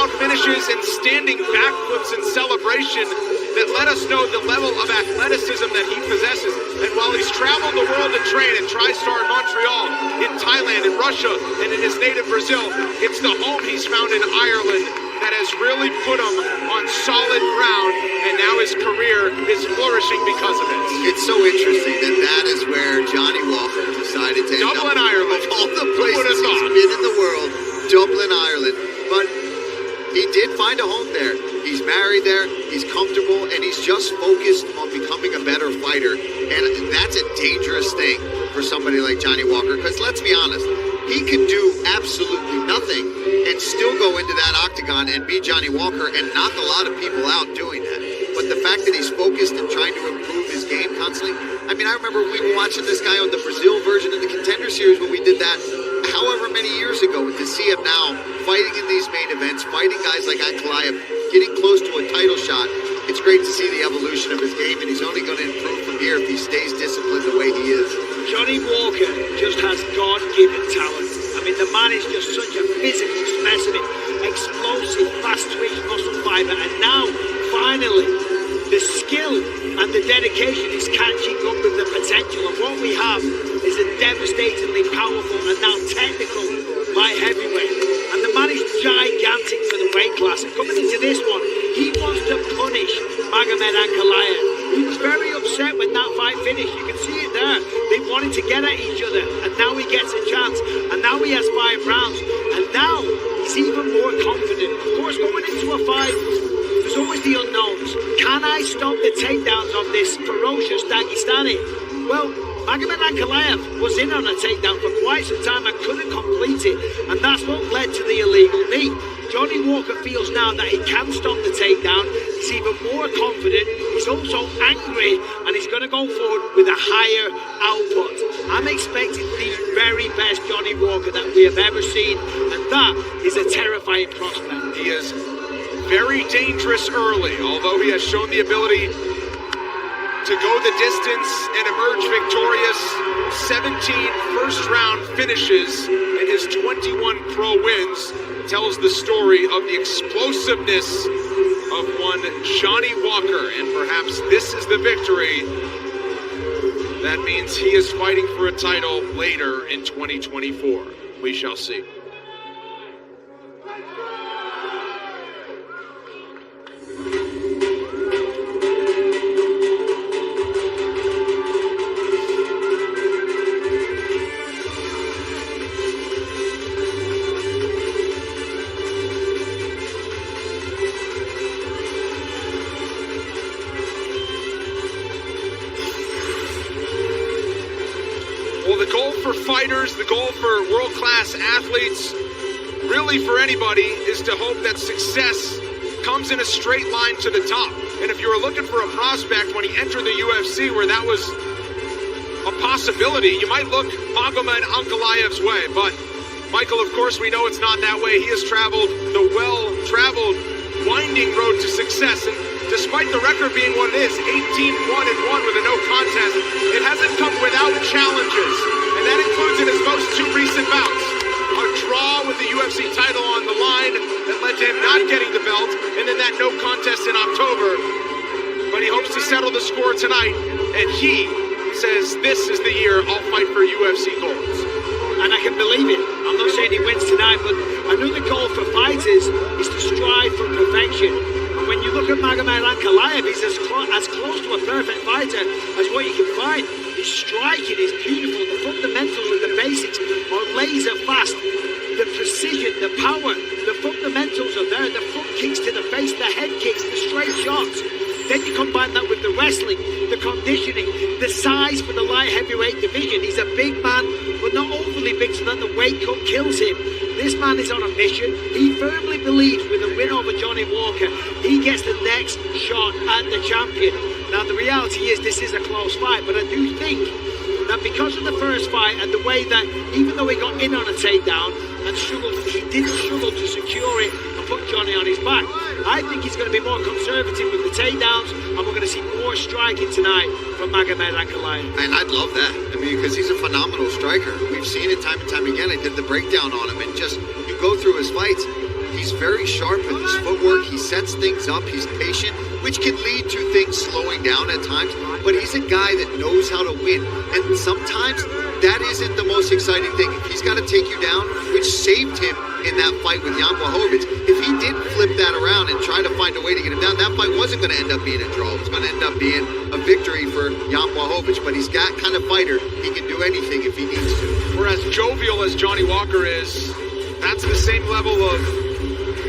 takedown finishes and standing backflips in celebration that let us know the level of athleticism that he possesses. And while he's traveled the world to train at TriStar in Montreal, in Thailand, in Russia, and in his native Brazil, it's the home he's found in Ireland that has really put him on solid ground, and now his career is flourishing because of it. It's so interesting that that is where Johnny Walker decided to end Dublin, up. Ireland. Of all the places he's been in the world, Dublin, Ireland. But he did find a home there. He's married there, he's comfortable, and he's just focused on becoming a better fighter. And that's a dangerous thing for somebody like Johnny Walker, because let's be honest, he could do absolutely nothing and still go into that octagon and be Johnny Walker and knock a lot of people out doing that. But the fact that he's focused and trying to improve his game constantly, I mean, I remember we were watching this guy on the Brazil version of the Contender Series when we did that however many years ago, and to see him now fighting in these main events, fighting guys like Ankalaev, getting close to a title shot, it's great to see the evolution of his game, and he's only going to improve from here if he stays disciplined the way he is. Johnny Walker just has God-given talent. I mean, the man is just such a physical specimen, explosive, fast-twitch muscle fiber, and now, finally, the skill and the dedication is catching up with the potential, and what we have is a devastatingly powerful and now technical light heavyweight. And the man is gigantic for the weight class, and coming into this one, he wants to punish Magomed Ankalaev. He was very upset when that fight finished. You can see it there. They wanted to get at each other, and now he gets a chance. And now he has 5 rounds, and now he's even more confident. Of course, going into a fight, there's always the unknowns. Can I stop the takedowns of this ferocious Dagestani? Well, Magomed Ankalaev was in on a takedown for quite some time and couldn't complete it, and that's what led to the illegal knee. Johnny Walker feels now that he can stop the takedown. He's even more confident. He's also angry, and he's going to go forward with a higher output. I'm expecting the very best Johnny Walker that we have ever seen, and that is a terrifying prospect. He is very dangerous early, although he has shown the ability to go the distance and emerge victorious. 17 first-round finishes and his 21 pro wins tells the story of the explosiveness of one Johnny Walker, and perhaps this is the victory that means he is fighting for a title later in 2024. We shall see. The goal for fighters, the goal for world-class athletes, really for anybody, is to hope that success comes in a straight line to the top. And if you were looking for a prospect when he entered the UFC where that was a possibility, you might look Magomed Ankalaev's way. But Michael, of course, we know it's not that way. He has traveled the well-traveled, winding road to success. And despite the record being what it is, 18-1-1 with a no contest, it hasn't come without challenges. And that includes in his most 2 recent bouts. A draw with the UFC title on the line that led to him not getting the belt, and then that no contest in October. But he hopes to settle the score tonight, and he says this is the year I'll fight for UFC golds. And I can believe it. I'm not saying he wins tonight, but another goal for fighters is to strive for perfection. And when you look at Magomed Ankalaev, he's as close to a perfect fighter as what you can find. His striking is beautiful. The fundamentals and the basics are laser fast. The precision, the power, the fundamentals are there. The front kicks to the face, the head kicks, the straight shots. Then you combine that with the wrestling, the conditioning, the size for the light heavyweight division. He's a big man, but not overly big so that the weight cut kills him. This man is on a mission. He firmly believes with a win over Johnny Walker, he gets the next shot at the champion. Now the reality is this is a close fight, but I do think that because of the first fight and the way that even though he got in on a takedown and struggled, he didn't struggle to secure it and put Johnny on his back. I think he's going to be more conservative with the takedowns, and we're going to see more striking tonight from Magomed Ankalaev. And I'd love that. I mean, because he's a phenomenal striker. We've seen it time and time again. I did the breakdown on him, and just you go through his fights, he's he's very sharp with his footwork. He sets things up. He's patient, which can lead to things slowing down at times. But he's a guy that knows how to win. And sometimes that isn't the most exciting thing. If he's got to take you down, which saved him in that fight with Jan Blachowicz, if he did flip that around and try to find a way to get him down, that fight wasn't going to end up being a draw. It was going to end up being a victory for Jan Blachowicz. But he's that kind of fighter. He can do anything if he needs to. For as jovial as Johnny Walker is, that's the same level of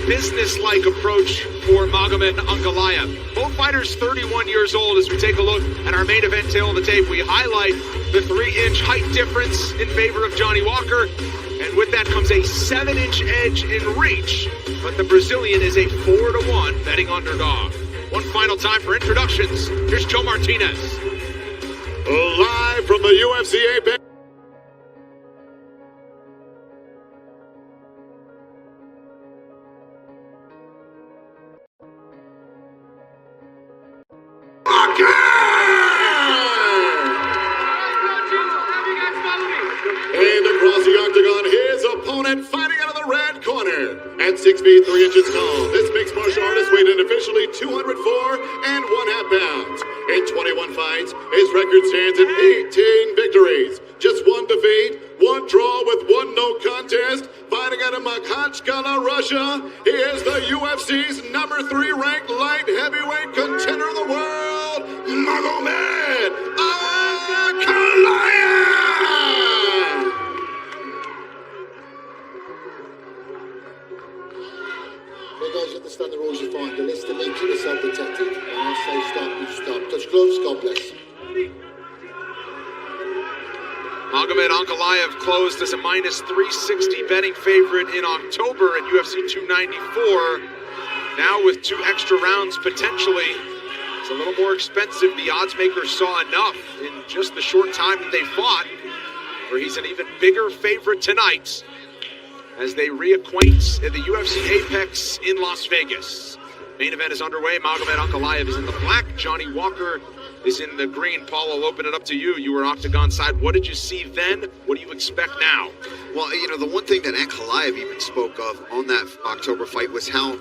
business-like approach for Magomed Ankalaev. Both fighters 31 years old. As we take a look at our main event tail of the tape, we highlight the 3-inch height difference in favor of Johnny Walker. And with that comes a 7-inch edge in reach. But the Brazilian is a 4-1 betting underdog. One final time for introductions. Here's Joe Martinez. Live from the UFC Apex. And across the octagon, his opponent fighting out of the red corner. At 6 feet 3 inches tall, this mixed martial artist weighed in officially 204 and 1/2 pounds. In 21 fights, his record stands at 18 victories. Just 1 defeat, 1 draw with 1 no contest. Fighting out of Makhachkala, Russia, he is the UFC's number 3 ranked light heavyweight contender of the world, Magomed Ankalaev! You guys understand the rules you find. The list to leave, keep yourself protected. And I say stop, you stop. Touch gloves, God bless. Magomed Ankalaev closed as a minus 360 betting favorite in October at UFC 294. Now with 2 extra rounds potentially, it's a little more expensive. The odds makers saw enough in just the short time that they fought, where he's an even bigger favorite tonight as they reacquaint at the UFC Apex in Las Vegas. Main event is underway. Magomed Ankalaev is in the black. Johnny Walker is in the green. Paul, I'll open it up to you. You were octagon side. What did you see then? What do you expect now? Well, you know, the one thing that Ankalaev even spoke of on that October fight was how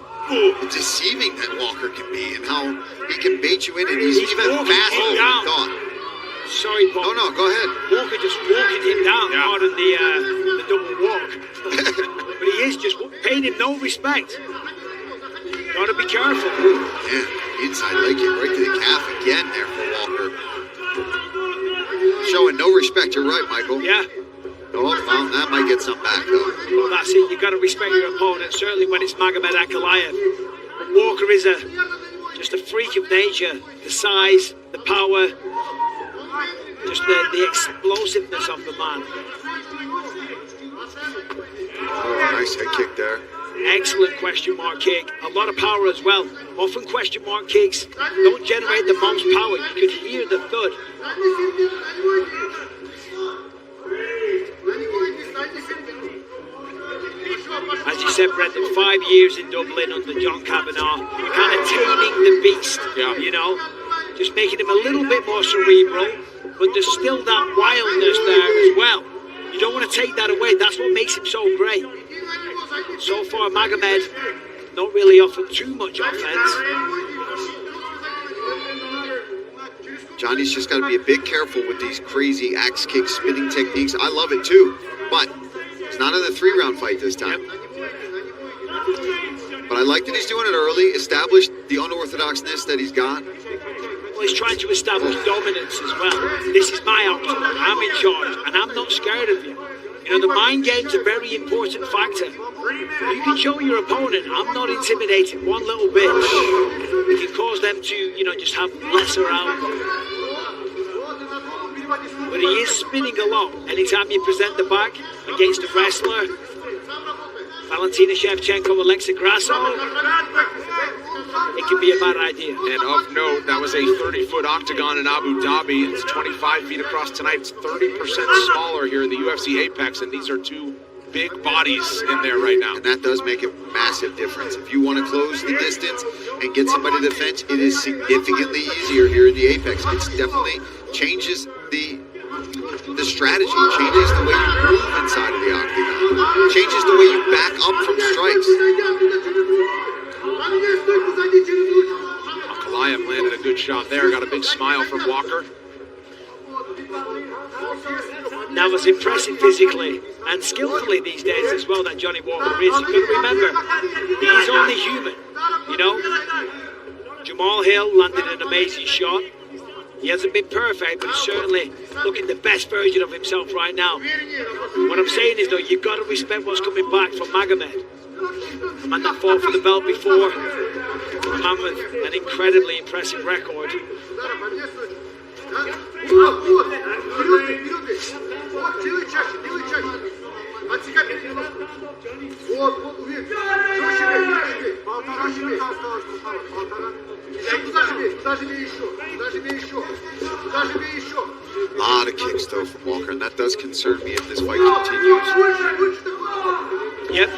deceiving that Walker can be and how he can bait you in, and he's even faster than you thought. Sorry, Paul. No, go ahead. Walker just walking him down more than the double walk. But he is just paying him no respect. Gotta be careful. Yeah, inside leg kick right to the calf again there for Walker. Showing no respect, you're right, Michael. Yeah. Oh, well, that might get some back, though. Well, that's it. You gotta respect your opponent, certainly when it's Magomed Ankalaev. Walker is just a freak of nature. The size, the power, just the explosiveness of the man. Oh, nice head kick there. Excellent question mark kick. A lot of power as well. Often question mark kicks don't generate the most power. You could hear the thud. As you said, Brendan, 5 years in Dublin under John Kavanagh, kind of taming the beast, you know, just making him a little bit more cerebral, but there's still that wildness there as well. You don't want to take that away. That's what makes him so great. So far, Magomed not really offered too much offense. Johnny's just got to be a bit careful with these crazy axe kick spinning techniques. I love it too, but it's not in the 3-round fight this time. But I like that he's doing it early, established the unorthodoxness that he's got. Well, he's trying to establish dominance as well. This is my octagon. I'm in charge, and I'm not scared of you. You know, the mind game's a very important factor. You can show your opponent, I'm not intimidated one little bit. You can cause them to, you know, just have lesser outlook. But he is spinning a lot. Anytime you present the back against a wrestler, Valentina Shevchenko, Alexa Grasso, it can be a bad idea. And of note, that was a 30-foot octagon in Abu Dhabi. It's 25 feet across tonight. It's 30% smaller here in the UFC Apex, and these are 2 big bodies in there right now. And that does make a massive difference. If you want to close the distance and get somebody to the fence, it is significantly easier here in the Apex. It definitely changes the strategy, changes the way you move inside of the octagon, changes the way you back up from strikes. shot there. Got a big smile from Walker. That was impressive physically and skillfully these days as well, that Johnny Walker is. You've got to remember, he's only human, you know. Jamal Hill landed an amazing shot. He hasn't been perfect, but he's certainly looking the best version of himself right now. What I'm saying is, though, you've got to respect what's coming back from Magomed. The man that fought for the belt before, a man with an incredibly impressive record. A lot of kicks though from Walker, and that does concern me if this fight continues. Yep.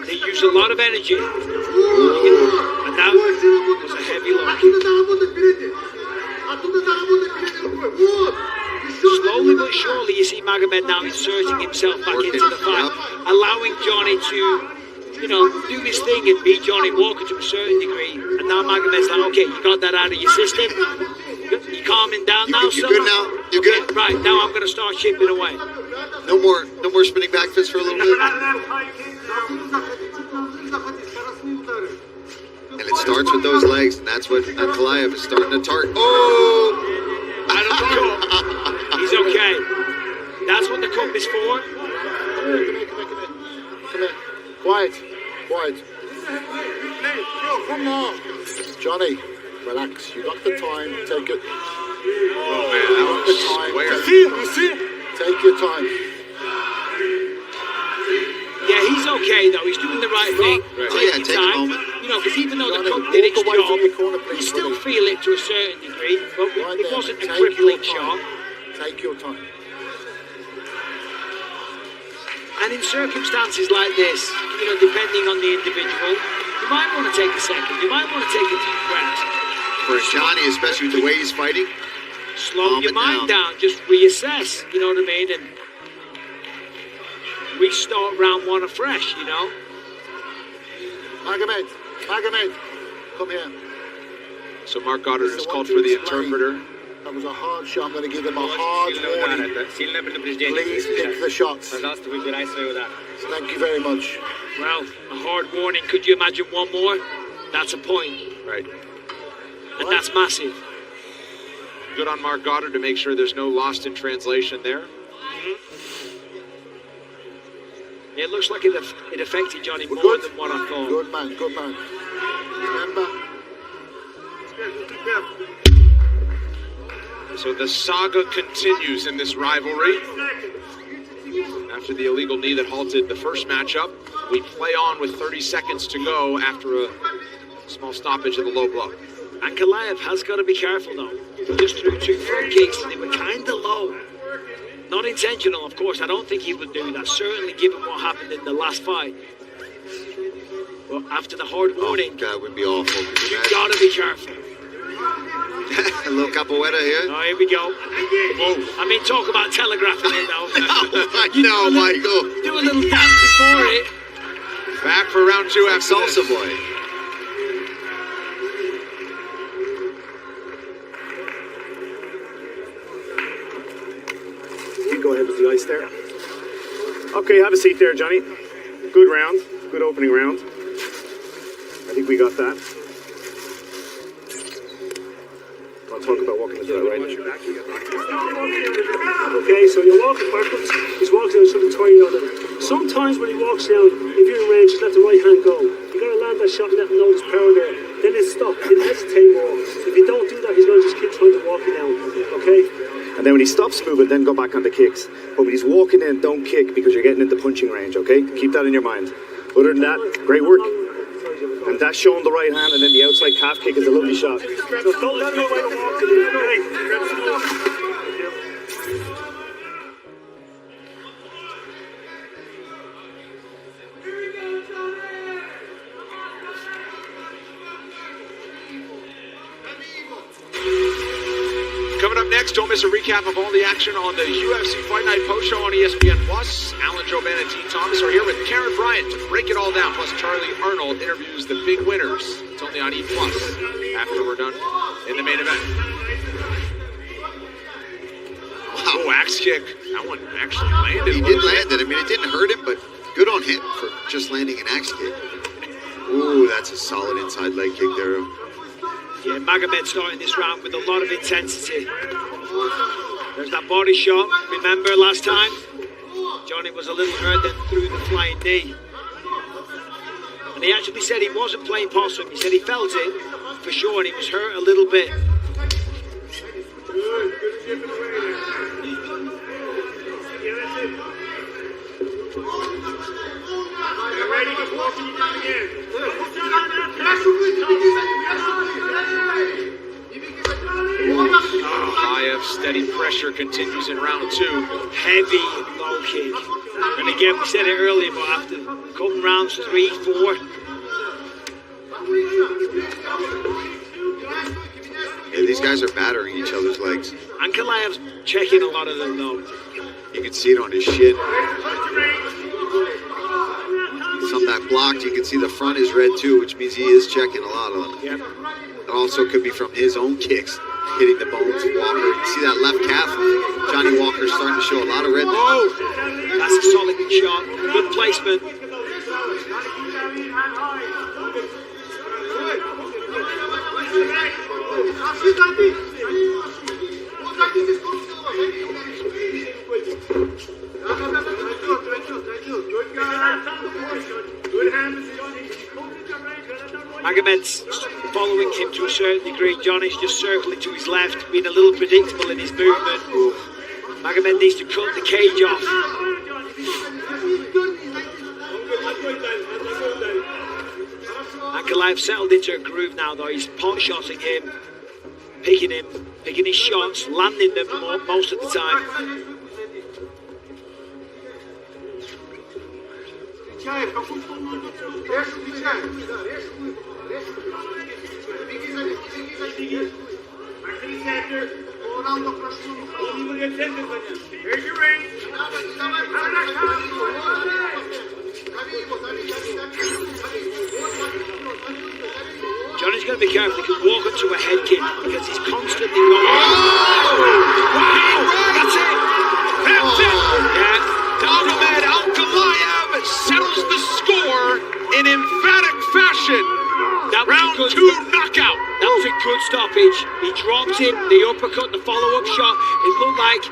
They use a lot of energy. And that was a heavy look. Slowly but surely you see Magomed now inserting himself back into the fight, allowing Johnny to, you know, do his thing and beat Johnny Walker to a certain degree. And now Magomed's like, okay, you got that out of your system. You calming down now, You good now? You good? Right, now I'm going to start chipping away. No more spinning back fists for a little bit. And it starts with those legs, and that's what Ankalaev is starting to target. Oh! I don't know. He's okay. That's what the cup is for. Come here. Quiet. Johnny, relax. You got the time. Take it. Oh man, that was square. Take your time. Yeah, he's okay though. He's doing the right thing. Right. Oh, yeah, Taking take a time. moment. You know, because even though the Johnny, cup did its walk away from your corner, job, please, you still buddy. feel it to a certain degree. But Right it there. wasn't a Take crippling your time. shot. Take your time. And in circumstances like this, you know, depending on the individual, you might want to take a second. You might want to take a deep breath. For Johnny, especially with the way he's fighting. Slow Calm your it mind down. down. Just reassess. You know what I mean? And restart round one afresh. You know. Magomed, come here. So Mark Goddard This has is what called to for the explain. interpreter. That was a hard shot. I'm going to give him a hard warning. Please pick the shots. Thank you very much. Well, a hard warning. Could you imagine one more? That's a point. Right. And that's massive. Good on Mark Goddard to make sure there's no lost in translation there. It looks like it affected Johnny We're more good. than what I thought. Good man. Remember, So the saga continues in this rivalry. After the illegal knee that halted the first matchup, we play on with 30 seconds to go after a small stoppage of the low blow. Ankalaev has got to be careful though. He just threw two front kicks. They were kind of low. Not intentional, of course. I don't think he would do that. Certainly given what happened in the last fight. Well, after the hard warning, God, would be awful. Could you you imagine? got to be careful. A little capoeira here. Oh, here we go. I mean, talk about telegraphing it though. I know, Michael. Do a little dance before it. Back for round two after Salsa this. boy. You go ahead with the ice there. Okay, have a seat there, Johnny. Good round. Good opening round. I think we got that. I'll talk about walking this way, right? Okay, so you're walking backwards. He's walking down, sort of tying on it. Sometimes when he walks down, if you're in range, just let the right hand go. You gotta land that shot and let him know there's power there. Then it's stop. He'll hesitate more. If you don't do that, he's gonna just keep trying to walk you down. Okay? And then when he stops moving, then go back on the kicks. But when he's walking in, don't kick because you're getting into punching range, okay? Keep that in your mind. Other than that, great work. And that's showing the right hand, and then the outside calf kick is a lovely shot. So don't let him know when to walk in, okay? Coming up up next, don't miss a recap of all the action on the UFC Fight Night post show on ESPN+. Alan Joban and Dean Thomas are here with Karen Bryant to break it all down. Plus, Charlie Arnold interviews the big winners. It's only on E+ after we're done in the main event. Wow, axe kick. That one actually landed. He did land it. I mean, it didn't hurt him, but good on him for just landing an axe kick. Ooh, that's a solid inside leg kick there. Yeah, Magomed starting this round with a lot of intensity. There's that body shot. Remember last time? Johnny was a little hurt, then threw the flying knee. And he actually said he wasn't playing possum. He said he felt it for sure, and he was hurt a little bit. Ankalaev steady pressure continues in round 2. Heavy low kick. And again, we said it earlier, but after a couple rounds, 3, 4. Yeah, these guys are battering each other's legs. Ankalaev's checking a lot of them, though. You can see it on his shin. Some that blocked, you can see the front is red too, which means he is checking a lot of them. Yep. It also could be from his own kicks hitting the bones of Walker. You can see that left calf of Johnny Walker starting to show a lot of red. Oh, that's a solid shot. Good placement. Magomed's following him to a certain degree. Johnny's just circling to his left, being a little predictable in his movement. Magomed needs to cut the cage off. Ankalaev settled into a groove now, though. He's pot-shotting him, picking his shots, landing them most of the time. Johnny's going to be careful. He could walk up to a head kick because he's constantly going. Wow! That's it! That's it! Yeah. Magomed Ankalaev settles the score in emphatic fashion. Round 2 knockout. That was a good stoppage. He dropped him, the uppercut, the follow-up shot. It looked like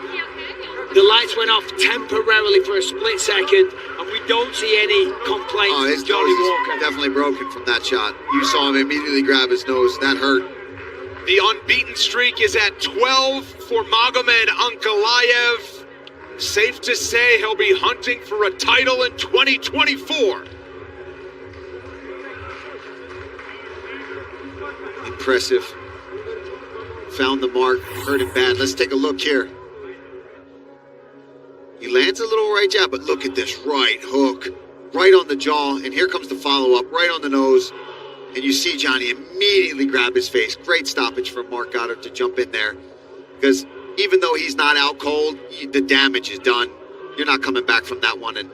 the lights went off temporarily for a split second, and we don't see any complaints his from Johnny nose is Walker. definitely broken from that shot. You saw him immediately grab his nose. That hurt. The unbeaten streak is at 12 for Magomed Ankalaev. Safe to say he'll be hunting for a title in 2024. Impressive. Found the mark. Hurt him bad. Let's take a look here. He lands a little right jab, but look at this right hook. Right on the jaw. And here comes the follow-up. Right on the nose. And you see Johnny immediately grab his face. Great stoppage from Mark Goddard to jump in there. Because even though he's not out cold, the damage is done. You're not coming back from that one. And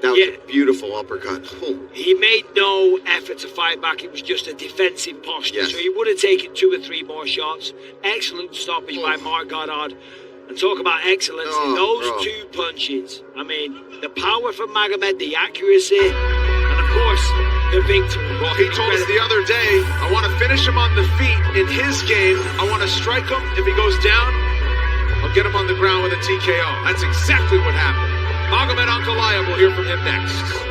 that was a beautiful uppercut. Oh. He made no effort to fight back. It was just a defensive posture. Yes. So he would have taken 2 or 3 more shots. Excellent stoppage by Mark Goddard. And talk about excellence in those 2 punches. I mean, the power from Magomed, the accuracy, and of course, the victory. Well, he told us the other day, I want to finish him on the feet in his game. I want to strike him. If he goes down, I'll get him on the ground with a TKO. That's exactly what happened. Magomed Ankalaev, we'll hear from him next.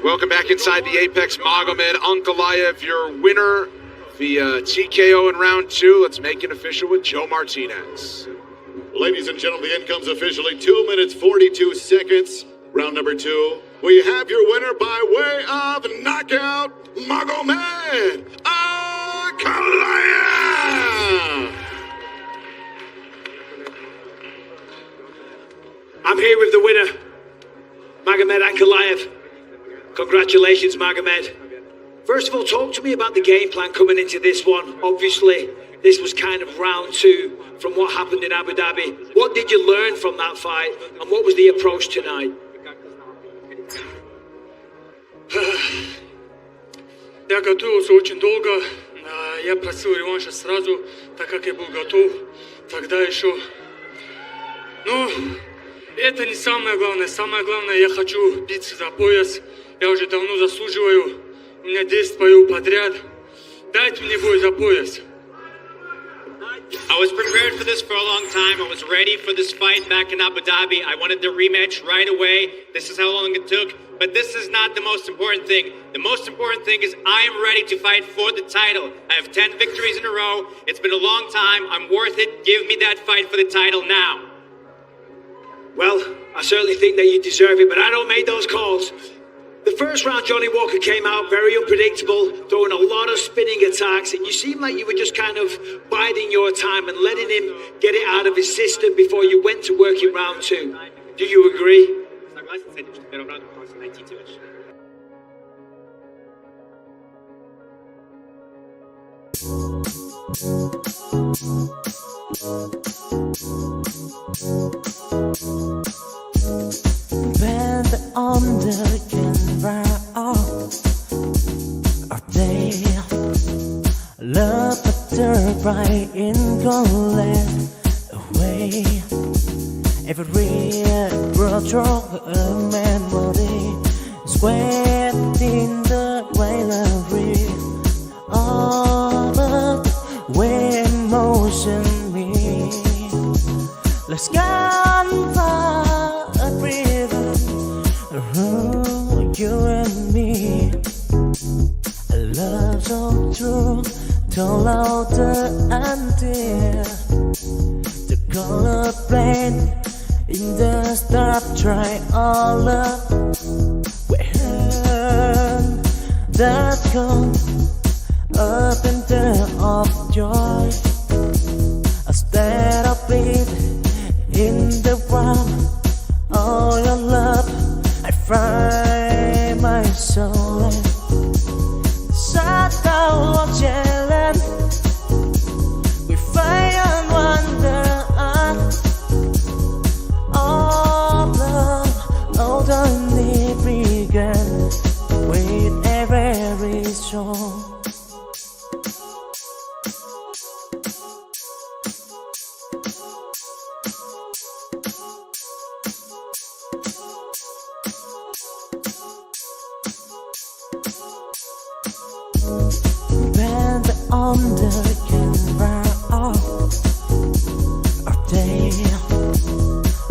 Welcome back inside the Apex. Magomed Ankalaev, your winner via TKO in round 2. Let's make it official with Joe Martinez. Ladies and gentlemen, the end comes officially 2 minutes 42 seconds. Round number 2. We have your winner by way of knockout, Magomed Ankalaev. I'm here with the winner, Magomed Ankalaev. Congratulations, Magomed. First of all, talk to me about the game plan coming into this one. Obviously, this was kind of round 2 from what happened in Abu Dhabi. What did you learn from that fight, and what was the approach tonight? Я готовился очень долго. Я просил реванша сразу, так как я был готов. Тогда еще... Ну, это не самое главное. Самое главное, я хочу биться за пояс. Я уже давно заслуживаю. У меня 10 боев подряд. Дайте мне бой за пояс. I was prepared for this for a long time. I was ready for this fight back in Abu Dhabi. I wanted the rematch right away. This is how long it took. But this is not the most important thing. The most important thing is I am ready to fight for the title. I have 10 victories in a row. It's been a long time. I'm worth it. Give me that fight for the title now. Well, I certainly think that you deserve it, but I don't make those calls. The first round, Johnny Walker came out very unpredictable, throwing a lot of spinning attacks, and you seemed like you were just kind of biding your time and letting him get it out of his system before you went to work in round 2. Do you agree? Bend under the camera are they love after bright in golden away every wardrobe a memory swept in the gallery all of the emotion me let's go you and me, a love so true, told out and dear. The color blend in the start, try all of when that come up and down of joy. Instead of bleed in the ground, all your love. I find my soul sat down watching we find and wonder all love all the need began with every song. Bend under the camera are they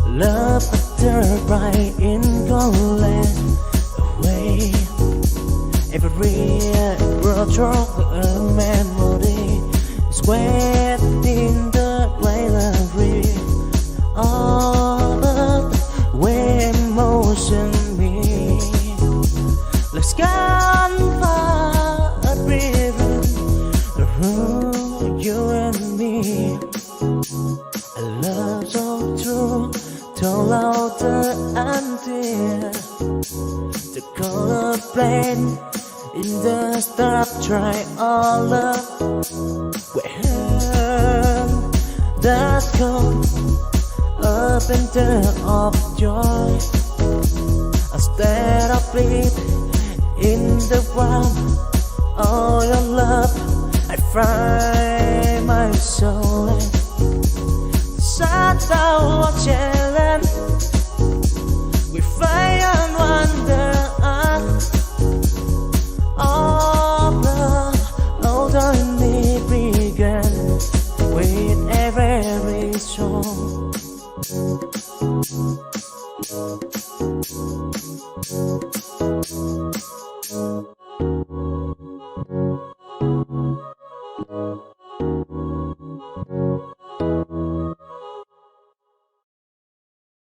love after bright in golden away every wardrobe a memory sweat in the gallery all of the emotion me let's go you and me, a love so true, told out and dear. The color blend in the start, try all of when that come up and down of joy. Instead of bleed in the ground, all your love. I find my soul sat down watching